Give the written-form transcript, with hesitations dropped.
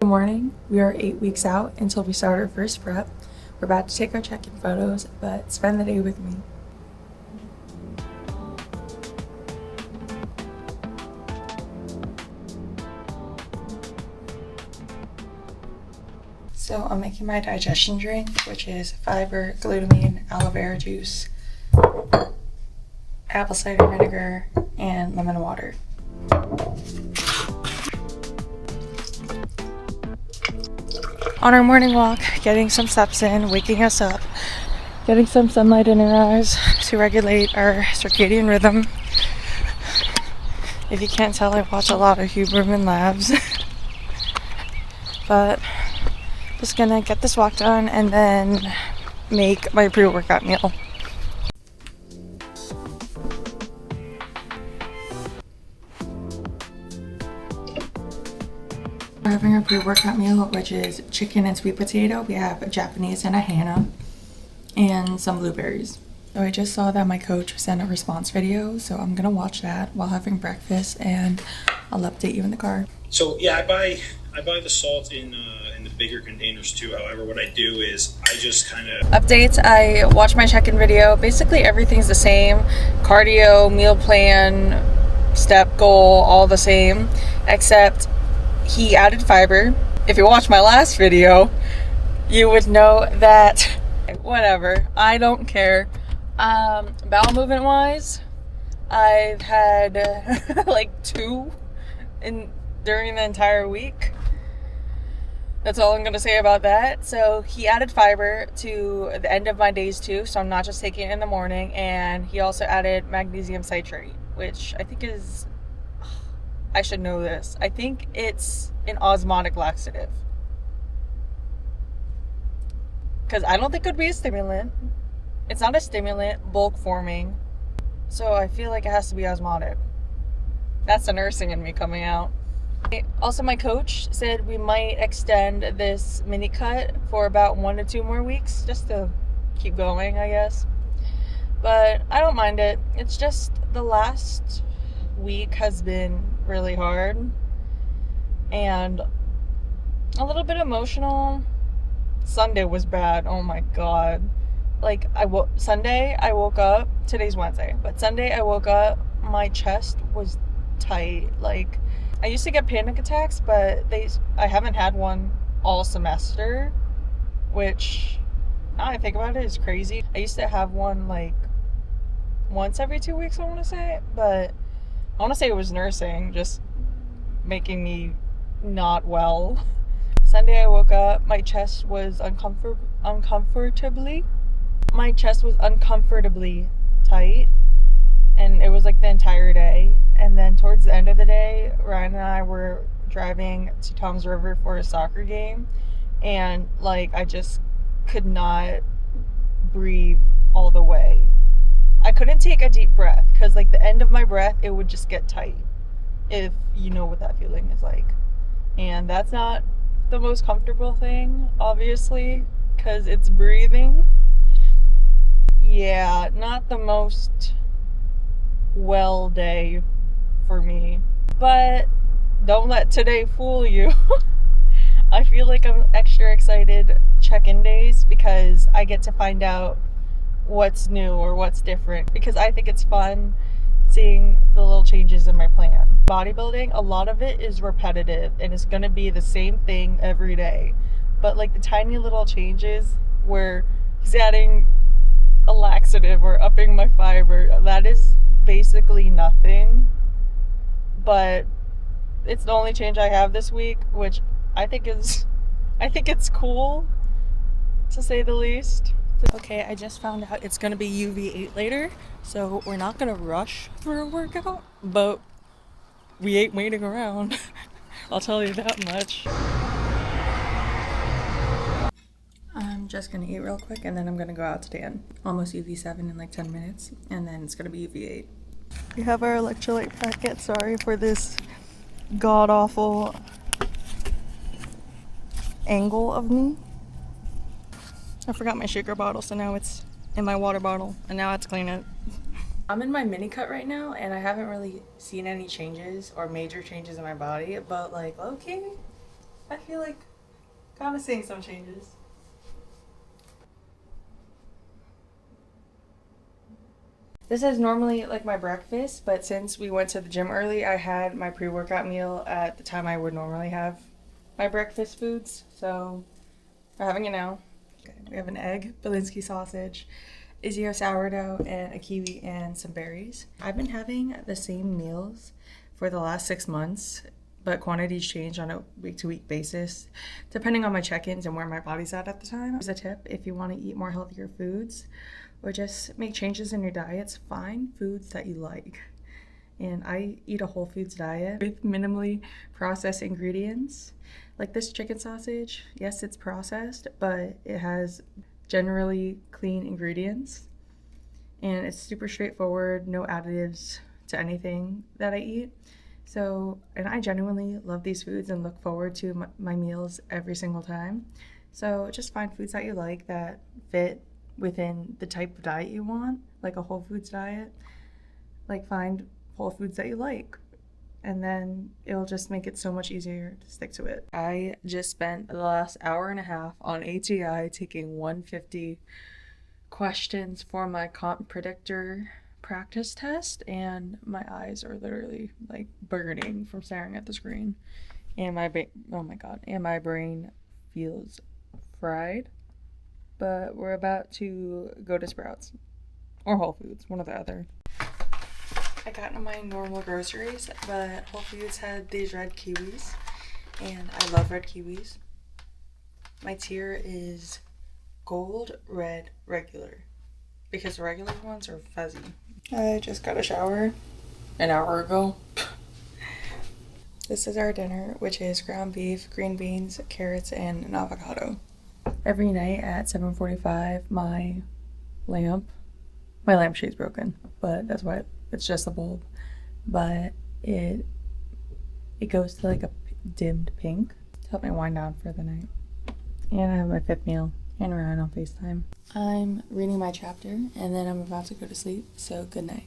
Good morning. We are 8 weeks out until we start our first prep. We're about to take our check-in photos, but spend the day with me. So I'm making my digestion drink, which is fiber, glutamine, aloe vera juice, apple cider vinegar, and lemon water. On our morning walk, getting some steps in, waking us up, getting some sunlight in our eyes to regulate our circadian rhythm. If you can't tell, I watch a lot of Huberman Labs. But just gonna get this walk done and then make my pre-workout meal. We're having our pre-workout meal, which is chicken and sweet potato. We have a Japanese and a Hana, and some blueberries. So I just saw that my coach sent a response video, so I'm gonna watch that while having breakfast, and I'll update you in the car. So yeah, I buy the salt in the bigger containers too. However, what I do is I just kind of Updates. I watched my check-in video. Basically everything's the same. Cardio, meal plan, step goal, all the same, except he added fiber. If you watch my last video, you would know that whatever, I don't care. Bowel movement wise, I've had like 2 during the entire week. That's all I'm gonna say about that. So he added fiber to the end of my days too, so I'm not just taking it in the morning. And he also added magnesium citrate, which I think is, I should know this, I think it's an osmotic laxative, because I don't think it would be a stimulant. It's not a stimulant, bulk forming, so I feel like it has to be osmotic. That's the nursing in me coming out. Also, my coach said we might extend this mini cut for about 1 to 2 more weeks, just to keep going, I guess. But I don't mind it. It's just the last week has been really hard and a little bit emotional. Sunday was bad. Oh my god. Like, Sunday I woke up, today's Wednesday, but Sunday I woke up, my chest was tight. Like, I used to get panic attacks, but I haven't had one all semester, which, now I think about it, is crazy. I used to have one like once every 2 weeks, I want to say, but I want to say it was nursing, just making me not well. Sunday I woke up, my chest was uncomfortably tight, and it was like the entire day. And then towards the end of the day, Ryan and I were driving to Toms River for a soccer game, and like I just could not breathe all the way. I couldn't take a deep breath because like the end of my breath, it would just get tight, if you know what that feeling is like. And that's not the most comfortable thing, obviously, because it's breathing. Yeah, not the most well day for me, but don't let today fool you. I feel like I'm extra excited check-in days because I get to find out what's new or what's different, because I think it's fun seeing the little changes in my plan. Bodybuilding, a lot of it is repetitive and it's gonna be the same thing every day, but like the tiny little changes where he's adding a laxative or upping my fiber, that is basically nothing, but it's the only change I have this week, which I think it's cool, to say the least. Okay, I just found out it's gonna be UV8 later, so we're not gonna rush for a workout, but we ain't waiting around. I'll tell you that much. I'm just gonna eat real quick and then I'm gonna go out to Dan. Almost UV7 in like 10 minutes, and then it's gonna be UV8. We have our electrolyte packet. Sorry for this god-awful angle of me. I forgot my shaker bottle, so now it's in my water bottle, and now I have to clean it. I'm in my mini cut right now, and I haven't really seen any changes or major changes in my body, but like, low-key, I feel like kind of seeing some changes. This is normally like my breakfast, but since we went to the gym early, I had my pre-workout meal at the time I would normally have my breakfast foods. So we're having it now. Okay, we have an egg, Belinsky sausage, Izio sourdough, and a kiwi and some berries. I've been having the same meals for the last 6 months, but quantities change on a week-to-week basis, depending on my check-ins and where my body's at the time. Here's a tip: if you want to eat more healthier foods, or just make changes in your diets, find foods that you like. And I eat a whole foods diet with minimally processed ingredients. Like this chicken sausage, yes, it's processed, but it has generally clean ingredients. And it's super straightforward, no additives to anything that I eat. So, and I genuinely love these foods and look forward to my meals every single time. So just find foods that you like that fit within the type of diet you want, like a whole foods diet. Like find whole foods that you like, and then it'll just make it so much easier to stick to it. I just spent the last hour and a half on ATI taking 150 questions for my comp predictor practice test, and my eyes are literally like burning from staring at the screen, and oh my god, and my brain feels fried. But we're about to go to Sprouts or Whole Foods, one or the other. I got my normal groceries, but Whole Foods had these red kiwis, and I love red kiwis. My tier is gold, red, regular, because the regular ones are fuzzy. I just got a shower an hour ago. This is our dinner, which is ground beef, green beans, carrots, and an avocado. Every night at 7:45, my lampshade's broken, but that's why it's just a bulb. But it goes to like a dimmed pink to help me wind down for the night. And I have my fifth meal and Ryan on FaceTime. I'm reading my chapter and then I'm about to go to sleep, so good night.